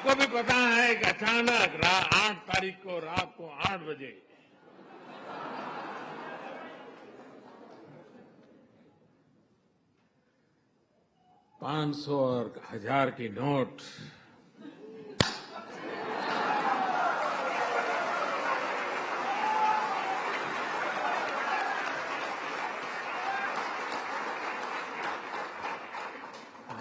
आपको भी पता है कि अचानक 8 तारीख को रात को 8 बजे $500 और 1000 की नोट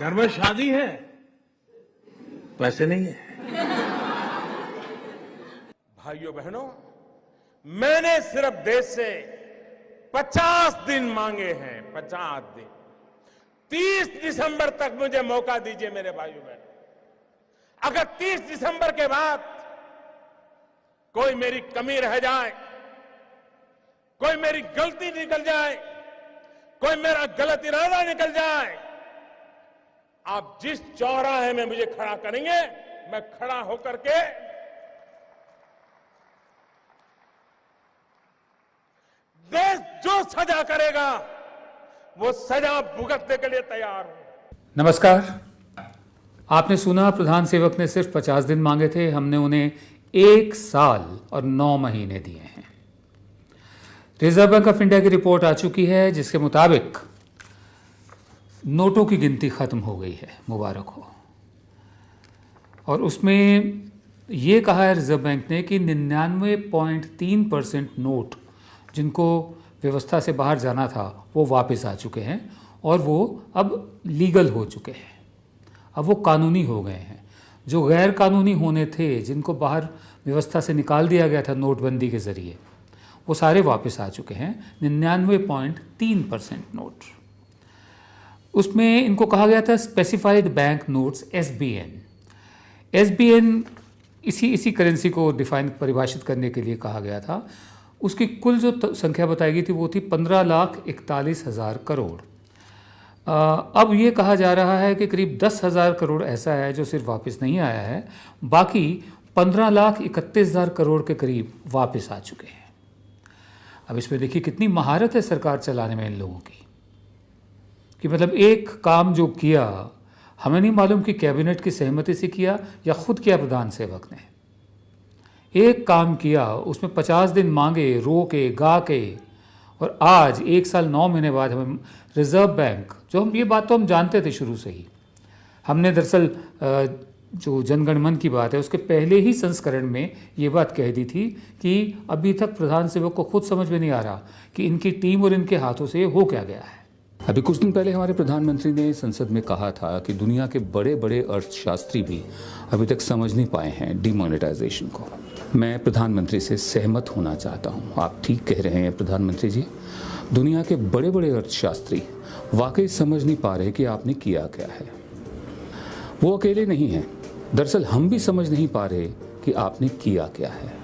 घर में शादी है, पैसे नहीं है। भाइयों बहनों, मैंने सिर्फ देश से 50 दिन मांगे हैं, 50 दिन। 30 दिसंबर तक मुझे मौका दीजिए मेरे भाइयों बहनों। अगर 30 दिसंबर के बाद कोई मेरी कमी रह जाए, कोई मेरी गलती निकल जाए, कोई मेरा गलत इरादा निकल जाए, आप जिस चौराहे में मुझे खड़ा करेंगे, मैं खड़ा होकर के देश जो सजा करेगा वो सजा भुगतने के लिए तैयार हूं। नमस्कार। आपने सुना, प्रधान सेवक ने सिर्फ 50 दिन मांगे थे, हमने उन्हें 1 साल और 9 महीने दिए हैं। रिजर्व बैंक ऑफ इंडिया की रिपोर्ट आ चुकी है जिसके मुताबिक नोटों की गिनती खत्म हो गई है, मुबारक हो। और उसमें ये कहा है रिजर्व बैंक ने कि 99.3% नोट जिनको व्यवस्था से बाहर जाना था वो वापस आ चुके हैं और वो अब लीगल हो चुके हैं, अब वो कानूनी हो गए हैं। जो गैर कानूनी होने थे, जिनको बाहर व्यवस्था से निकाल दिया गया था नोटबंदी के ज़रिए, वो सारे वापस आ चुके हैं। 99.3% नोट। उसमें इनको कहा गया था स्पेसिफाइड बैंक नोट्स, एसबीएन इसी करेंसी को परिभाषित करने के लिए कहा गया था। उसकी कुल जो संख्या बताई गई थी वो थी 15,41,000 करोड़। अब ये कहा जा रहा है कि करीब 10,000 करोड़ ऐसा है जो सिर्फ वापस नहीं आया है, बाकी 15,31,000 करोड़ के करीब वापस आ चुके हैं। अब इसमें देखिए कितनी महारत है सरकार चलाने में इन लोगों की, कि मतलब एक काम जो किया, हमें नहीं मालूम कि कैबिनेट की सहमति से किया या खुद किया प्रधान सेवक ने। एक काम किया, उसमें 50 दिन मांगे, रो के गा के, और आज 1 साल 9 महीने बाद हमें रिजर्व बैंक, जो हम ये बात तो हम जानते थे शुरू से ही, हमने दरअसल जो जनगणमन की बात है उसके पहले ही संस्करण में ये बात कह दी थी कि अभी तक प्रधान सेवक को खुद समझ में नहीं आ रहा कि इनकी टीम और इनके हाथों से हो क्या गया है। अभी कुछ दिन पहले हमारे प्रधानमंत्री ने संसद में कहा था कि दुनिया के बड़े बड़े अर्थशास्त्री भी अभी तक समझ नहीं पाए हैं डिमोनेटाइजेशन को। मैं प्रधानमंत्री से सहमत होना चाहता हूं। आप ठीक कह रहे हैं प्रधानमंत्री जी, दुनिया के बड़े बड़े अर्थशास्त्री वाकई समझ नहीं पा रहे कि आपने किया क्या है। वो अकेले नहीं हैं, दरअसल हम भी समझ नहीं पा रहे कि आपने किया क्या है।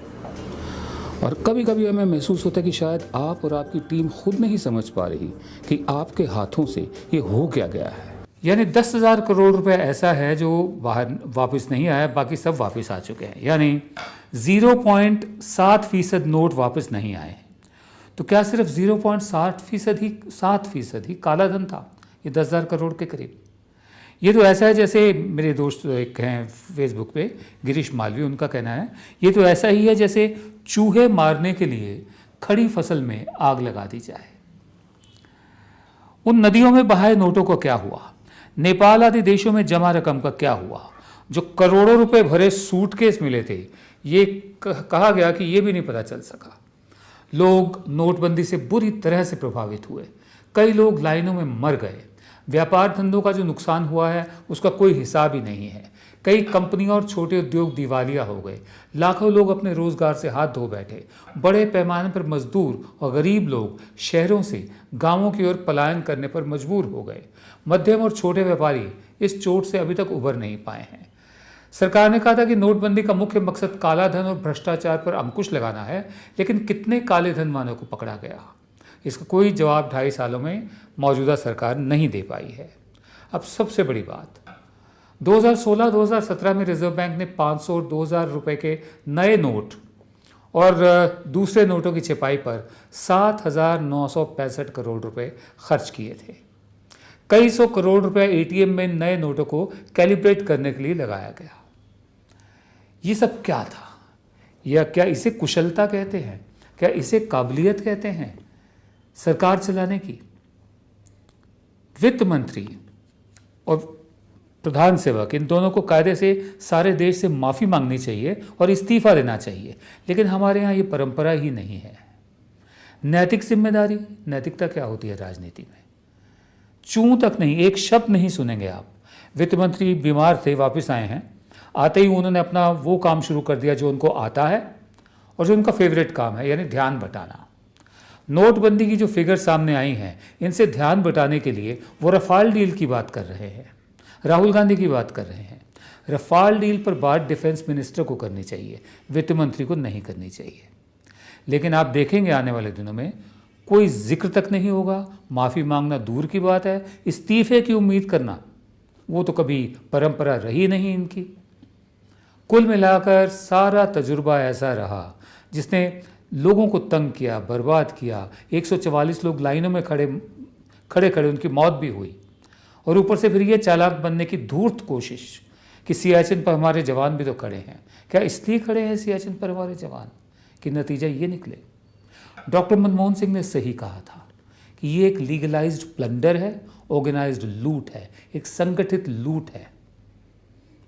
और कभी कभी हमें महसूस होता है कि शायद आप और आपकी टीम खुद नहीं समझ पा रही कि आपके हाथों से ये हो क्या गया है। यानी 10,000 करोड़ रुपए ऐसा है जो बाहर वापस नहीं आया, बाकी सब वापस आ चुके हैं। यानी 0.7% नोट वापस नहीं आए हैं। तो क्या सिर्फ 0.7% ही काला धन था, ये 10,000 करोड़ के करीब? ये तो ऐसा है जैसे मेरे दोस्त एक हैं फेसबुक पे, गिरीश मालवी, उनका कहना है ये तो ऐसा ही है जैसे चूहे मारने के लिए खड़ी फसल में आग लगा दी जाए। उन नदियों में बहाए नोटों का क्या हुआ? नेपाल आदि देशों में जमा रकम का क्या हुआ? जो करोड़ों रुपए भरे सूटकेस मिले थे, ये कहा गया कि ये भी नहीं पता चल सका। लोग नोटबंदी से बुरी तरह से प्रभावित हुए, कई लोग लाइनों में मर गए। व्यापार धंधों का जो नुकसान हुआ है उसका कोई हिसाब ही नहीं है। कई कंपनियां और छोटे उद्योग दिवालिया हो गए। लाखों लोग अपने रोजगार से हाथ धो बैठे। बड़े पैमाने पर मजदूर और गरीब लोग शहरों से गांवों की ओर पलायन करने पर मजबूर हो गए। मध्यम और छोटे व्यापारी इस चोट से अभी तक उबर नहीं पाए हैं। सरकार ने कहा था कि नोटबंदी का मुख्य मकसद काला धन और भ्रष्टाचार पर अंकुश लगाना है, लेकिन कितने काले धन वालों को पकड़ा गया? इसका कोई जवाब 2.5 सालों में मौजूदा सरकार नहीं दे पाई है। अब सबसे बड़ी बात, 2016-2017 में रिजर्व बैंक ने 500 और 2,000 रुपए के नए नोट और दूसरे नोटों की छपाई पर 7,965 करोड़ रुपए खर्च किए थे। कई सौ करोड़ रुपए एटीएम में नए नोटों को कैलिब्रेट करने के लिए लगाया गया। ये सब क्या था? या क्या इसे कुशलता कहते हैं? क्या इसे काबिलियत कहते हैं सरकार चलाने की? वित्त मंत्री और प्रधान सेवक, इन दोनों को कायदे से सारे देश से माफ़ी मांगनी चाहिए और इस्तीफा देना चाहिए, लेकिन हमारे यहाँ ये परंपरा ही नहीं है। नैतिक जिम्मेदारी, नैतिकता क्या होती है राजनीति में? चूं तक नहीं, एक शब्द नहीं सुनेंगे आप। वित्त मंत्री बीमार थे, वापस आए हैं, आते ही उन्होंने अपना वो काम शुरू कर दिया जो उनको आता है और जो उनका फेवरेट काम है, यानी ध्यान बटाना। नोटबंदी की जो फिगर सामने आई हैं, इनसे ध्यान बटाने के लिए वो रफाल डील की बात कर रहे हैं, राहुल गांधी की बात कर रहे हैं। रफाल डील पर बात डिफेंस मिनिस्टर को करनी चाहिए, वित्त मंत्री को नहीं करनी चाहिए। लेकिन आप देखेंगे आने वाले दिनों में कोई जिक्र तक नहीं होगा, माफ़ी मांगना दूर की बात है, इस्तीफे की उम्मीद करना वो तो कभी परंपरा रही नहीं इनकी। कुल मिलाकर सारा तजुर्बा ऐसा रहा जिसने लोगों को तंग किया, बर्बाद किया। 144 लोग लाइनों में खड़े उनकी मौत भी हुई, और ऊपर से फिर ये चालाक बनने की धूर्त कोशिश कि सियाचिन पर हमारे जवान भी तो खड़े हैं। क्या इसलिए खड़े हैं सियाचिन पर हमारे जवान कि नतीजा ये निकले? डॉक्टर मनमोहन सिंह ने सही कहा था कि ये एक लीगलाइज्ड प्लंडर है, ऑर्गेनाइज्ड लूट है, एक संगठित लूट है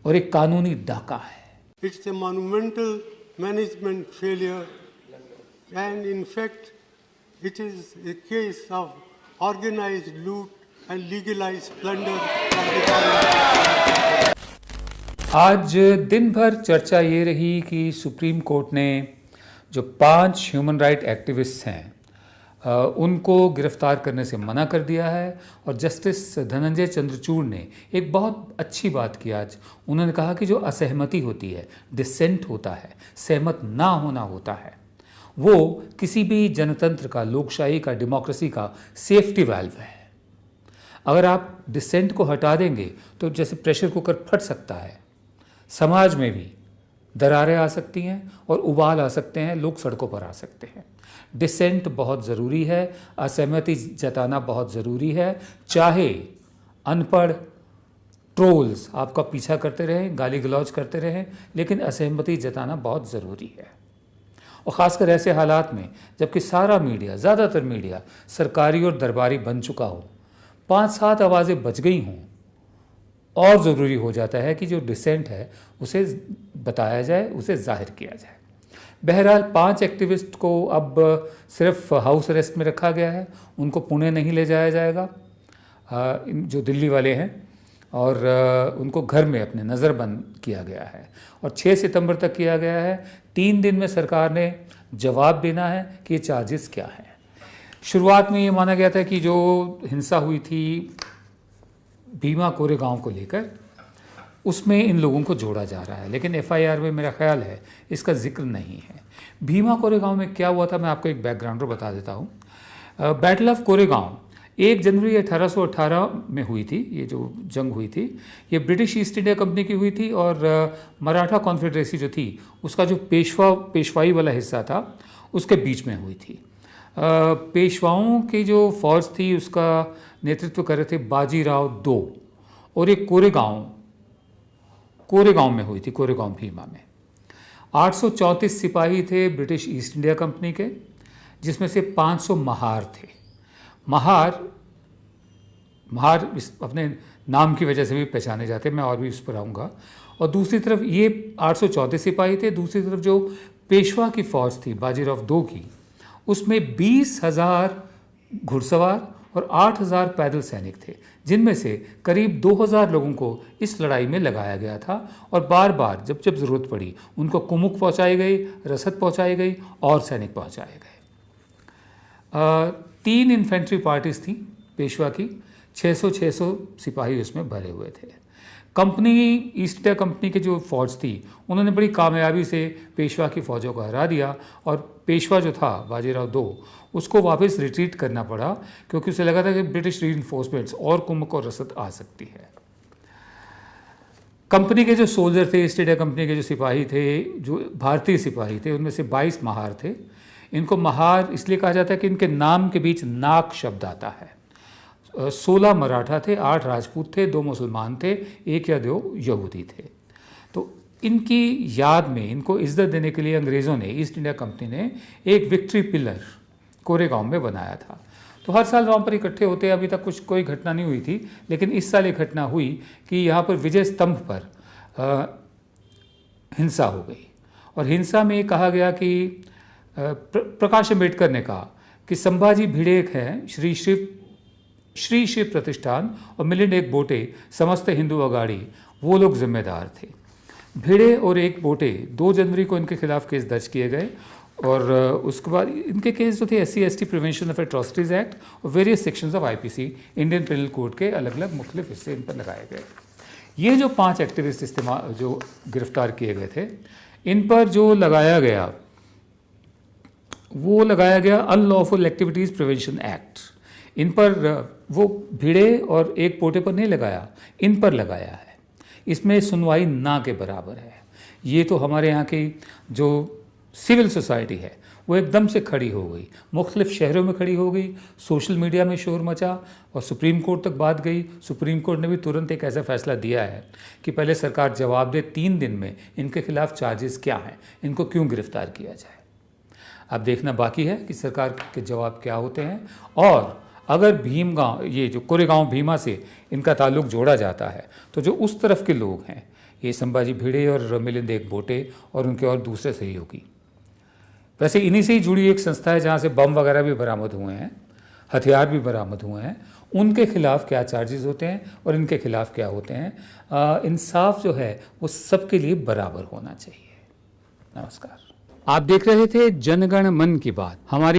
और एक कानूनी डाका है। It's a monumental management failure, and in fact, it is a case of organized loot and legalized plunder of the government. आज दिन भर चर्चा ये रही कि सुप्रीम कोर्ट ने जो 5 ह्यूमन राइट एक्टिविस्ट हैं उनको गिरफ्तार करने से मना कर दिया है, और जस्टिस धनंजय चंद्रचूड़ ने एक बहुत अच्छी बात की आज। उन्होंने कहा कि जो असहमति होती है, डिसेंट होता है, सहमत ना होना होता है, वो किसी भी जनतंत्र का, लोकशाही का, डेमोक्रेसी का सेफ्टी वाल्व है। अगर आप डिसेंट को हटा देंगे तो जैसे प्रेशर कुकर फट सकता है, समाज में भी दरारें आ सकती हैं और उबाल आ सकते हैं, लोग सड़कों पर आ सकते हैं। डिसेंट बहुत ज़रूरी है, असहमति जताना बहुत ज़रूरी है, चाहे अनपढ़ ट्रोल्स आपका पीछा करते रहें, गाली गलौज करते रहें, लेकिन असहमति जताना बहुत ज़रूरी है। और ख़ासकर ऐसे हालात में जबकि सारा मीडिया, ज़्यादातर मीडिया सरकारी और दरबारी बन चुका हो, 5-7 आवाज़ें बच गई हों, और ज़रूरी हो जाता है कि जो डिसेंट है उसे बताया जाए, उसे जाहिर किया जाए। बहरहाल 5 एक्टिविस्ट को अब सिर्फ हाउस अरेस्ट में रखा गया है, उनको पुणे नहीं ले जाया जाएगा, जो दिल्ली वाले हैं, और उनको घर में अपने नज़रबंद किया गया है और 6 सितंबर तक किया गया है। 3 दिन में सरकार ने जवाब देना है कि ये चार्जेस क्या हैं। शुरुआत में ये माना गया था कि जो हिंसा हुई थी भीमा कोरेगांव को लेकर, उसमें इन लोगों को जोड़ा जा रहा है, लेकिन एफआईआर में मेरा ख्याल है इसका जिक्र नहीं है। भीमा कोरेगांव में क्या हुआ था, मैं आपको एक बैकग्राउंडर बता देता हूँ। बैटल ऑफ कोरेगांव 1 जनवरी 1818 में हुई थी। ये जो जंग हुई थी ये ब्रिटिश ईस्ट इंडिया कंपनी की हुई थी, और मराठा कॉन्फेडरेसी जो थी उसका जो पेशवाई वाला हिस्सा था उसके बीच में हुई थी। पेशवाओं की जो फौज थी उसका नेतृत्व कर रहे थे बाजीराव II, और ये कोरेगांव में हुई थी, कोरेगांव भीमा में। 834 सिपाही थे ब्रिटिश ईस्ट इंडिया कंपनी के, जिसमें से 500 महार थे। महार अपने नाम की वजह से भी पहचाने जाते हैं, मैं और भी उस पर आऊँगा। और दूसरी तरफ ये 834 सिपाही थे, दूसरी तरफ जो पेशवा की फौज थी बाजीराव II की, उसमें 20,000 घुड़सवार और 8,000 पैदल सैनिक थे, जिनमें से करीब 2,000 लोगों को इस लड़ाई में लगाया गया था, और बार बार जब जब ज़रूरत पड़ी उनको कुमुक पहुंचाई गई, रसद पहुंचाई गई और सैनिक पहुंचाए गए। 3 इन्फेंट्री पार्टीज थी पेशवा की, 600 सिपाही उसमें भरे हुए थे। कंपनी, ईस्ट इंडिया कंपनी की जो फौज थी उन्होंने बड़ी कामयाबी से पेशवा की फ़ौजों को हरा दिया, और पेशवा जो था बाजीराव II उसको वापस रिट्रीट करना पड़ा, क्योंकि उसे लगा था कि ब्रिटिश रीइंफोर्समेंट्स और कुमक और रसद आ सकती है। कंपनी के जो सोल्जर थे, ईस्ट इंडिया कंपनी के जो सिपाही थे, जो भारतीय सिपाही थे, उनमें से 22 महार थे। इनको महार इसलिए कहा जाता है कि इनके नाम के बीच नाक शब्द आता है। 16 मराठा थे, 8 राजपूत थे, 2 मुसलमान थे, 1 या 2 यहूदी थे। तो इनकी याद में, इनको इज्जत देने के लिए अंग्रेज़ों ने, ईस्ट इंडिया कंपनी ने एक विक्ट्री पिलर कोरेगांव में बनाया था। तो हर साल वहाँ पर इकट्ठे होते, अभी तक कोई घटना नहीं हुई थी, लेकिन इस साल एक घटना हुई कि यहाँ पर विजय स्तंभ पर हिंसा हो गई। और हिंसा में कहा गया कि प्रकाश अम्बेडकर ने कहा कि संभाजी भिड़े एक हैं, श्री शिव प्रतिष्ठान और मिलिंद एक बोटे समस्त हिंदू अगाड़ी, वो लोग जिम्मेदार थे। भिड़े और एक बोटे 2 जनवरी को इनके खिलाफ केस दर्ज किए गए और उसके बाद इनके केस जो थे SC/ST prevention of atrocities act और various sections of IPC Indian penal code के अलग अलग मुख्तलिफ हिस्से इन पर लगाए गए। ये जो 5 एक्टिविस्ट जो गिरफ्तार किए गए थे, इन पर जो लगाया गया वो लगाया गया अनलॉफुल एक्टिविटीज़ प्रिवेंशन एक्ट। इन पर वो भिड़े और एक पोटे पर नहीं लगाया, इन पर लगाया है। इसमें सुनवाई ना के बराबर है। ये तो हमारे यहाँ की जो सिविल सोसाइटी है वो एकदम से खड़ी हो गई, मुख्तलिफ शहरों में खड़ी हो गई, सोशल मीडिया में शोर मचा और सुप्रीम कोर्ट तक बात गई। सुप्रीम कोर्ट ने भी तुरंत एक ऐसा फैसला दिया है कि पहले सरकार जवाब दे 3 दिन में इनके खिलाफ चार्जेस क्या हैं, इनको क्यों गिरफ्तार किया जाए। अब देखना बाकी है कि सरकार के जवाब क्या होते हैं। और अगर भीमगांव, ये जो कोरेगांव भीमा से इनका ताल्लुक जोड़ा जाता है, तो जो उस तरफ के लोग हैं, ये संभाजी भिड़े और मिलिंद एक बोटे और उनके और दूसरे सहयोगी, वैसे इन्हीं से ही जुड़ी एक संस्था है जहाँ से बम वगैरह भी बरामद हुए हैं, हथियार भी बरामद हुए हैं, उनके खिलाफ क्या चार्जेस होते हैं और इनके खिलाफ क्या होते हैं। इंसाफ जो है वो सबके लिए बराबर होना चाहिए। नमस्कार। आप देख रहे थे जनगण मन की बात। हमारी